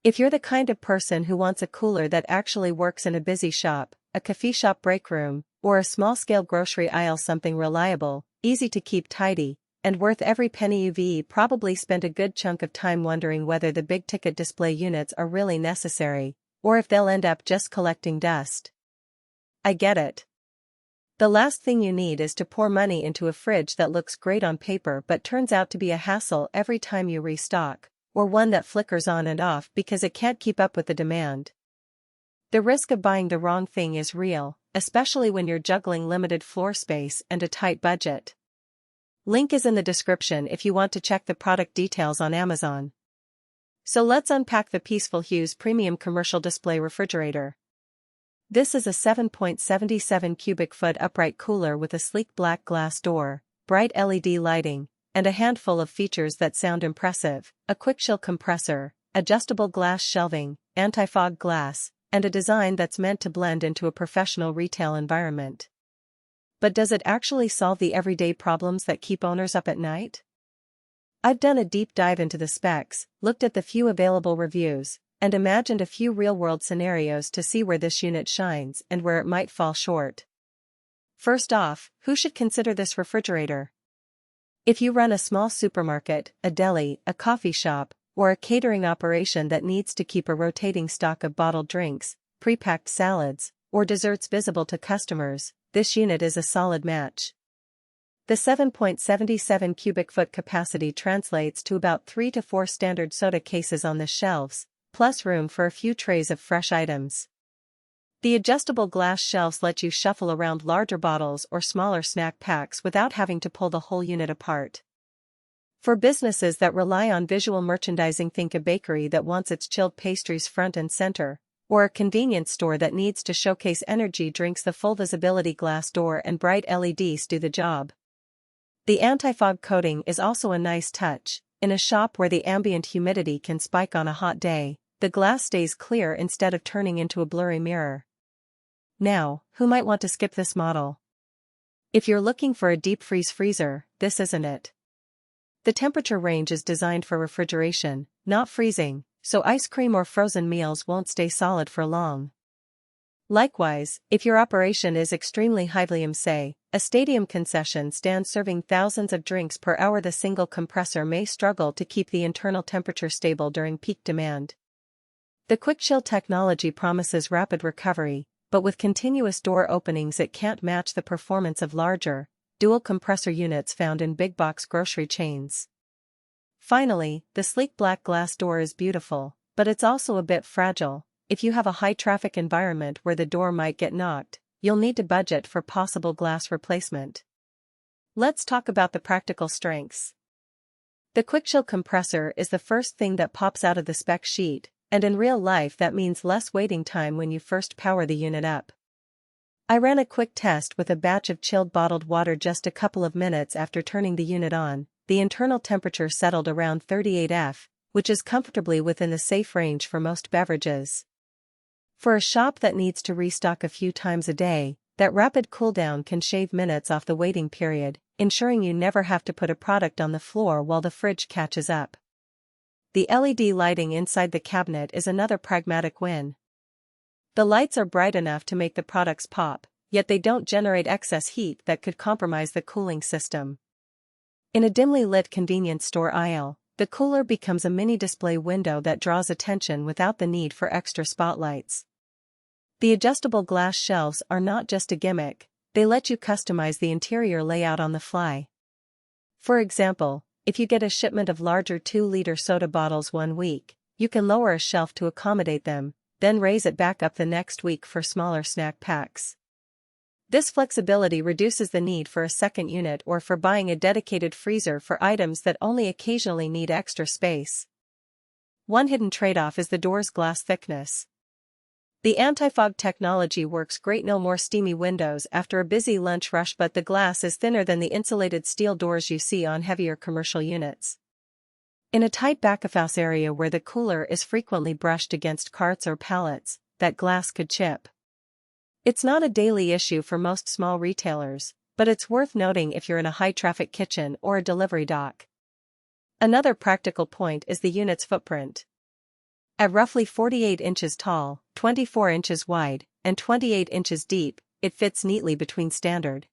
If you're the kind of person who wants a cooler that actually works in a busy shop, a coffee shop break room, or a small-scale grocery aisle, something reliable, easy to keep tidy, and worth every penny, you've probably spent a good chunk of time wondering whether the big-ticket display units are really necessary, or if they'll end up just collecting dust. I get it. The last thing you need is to pour money into a fridge that looks great on paper but turns out to be a hassle every time you restock, or one that flickers on and off because it can't keep up with the demand. The risk of buying the wrong thing is real, especially when you're juggling limited floor space and a tight budget. Link is in the description if you want to check the product details on Amazon. So let's unpack the Peaceful Hues Premium Commercial Display Refrigerator. This is a 7.77 cubic foot upright cooler with a sleek black glass door, bright LED lighting, and a handful of features that sound impressive: a quick chill compressor, adjustable glass shelving, anti-fog glass, and a design that's meant to blend into a professional retail environment. But does it actually solve the everyday problems that keep owners up at night? I've done a deep dive into the specs, looked at the few available reviews, and imagined a few real-world scenarios to see where this unit shines and where it might fall short. First off, who should consider this refrigerator? If you run a small supermarket, a deli, a coffee shop, or a catering operation that needs to keep a rotating stock of bottled drinks, pre-packed salads, or desserts visible to customers, this unit is a solid match. The 7.77 cubic foot capacity translates to about 3 to 4 standard soda cases on the shelves, plus room for a few trays of fresh items. The adjustable glass shelves let you shuffle around larger bottles or smaller snack packs without having to pull the whole unit apart. For businesses that rely on visual merchandising, think a bakery that wants its chilled pastries front and center, or a convenience store that needs to showcase energy drinks, the full visibility glass door and bright LEDs do the job. The anti-fog coating is also a nice touch. In a shop where the ambient humidity can spike on a hot day, the glass stays clear instead of turning into a blurry mirror. Now, who might want to skip this model? If you're looking for a deep freeze freezer, this isn't it. The temperature range is designed for refrigeration, not freezing, so ice cream or frozen meals won't stay solid for long. Likewise, if your operation is extremely high volume, say, a stadium concession stand serving thousands of drinks per hour, the single compressor may struggle to keep the internal temperature stable during peak demand. The quick chill technology promises rapid recovery, but with continuous door openings it can't match the performance of larger, dual compressor units found in big box grocery chains. Finally, the sleek black glass door is beautiful, but it's also a bit fragile. If you have a high-traffic environment where the door might get knocked, you'll need to budget for possible glass replacement. Let's talk about the practical strengths. The quick chill compressor is the first thing that pops out of the spec sheet, and in real life that means less waiting time when you first power the unit up. I ran a quick test with a batch of chilled bottled water. Just a couple of minutes after turning the unit on, the internal temperature settled around 38 degrees, which is comfortably within the safe range for most beverages. For a shop that needs to restock a few times a day, that rapid cooldown can shave minutes off the waiting period, ensuring you never have to put a product on the floor while the fridge catches up. The LED lighting inside the cabinet is another pragmatic win. The lights are bright enough to make the products pop, yet they don't generate excess heat that could compromise the cooling system. In a dimly lit convenience store aisle, the cooler becomes a mini display window that draws attention without the need for extra spotlights. The adjustable glass shelves are not just a gimmick, they let you customize the interior layout on the fly. For example, if you get a shipment of larger 2-liter soda bottles one week, you can lower a shelf to accommodate them, then raise it back up the next week for smaller snack packs. This flexibility reduces the need for a second unit or for buying a dedicated freezer for items that only occasionally need extra space. One hidden trade-off is the door's glass thickness. The anti-fog technology works great, no more steamy windows after a busy lunch rush, but the glass is thinner than the insulated steel doors you see on heavier commercial units. In a tight back-of-house area where the cooler is frequently brushed against carts or pallets, that glass could chip. It's not a daily issue for most small retailers, but it's worth noting if you're in a high-traffic kitchen or a delivery dock. Another practical point is the unit's footprint. At roughly 48 inches tall, 24 inches wide, and 28 inches deep, it fits neatly between standard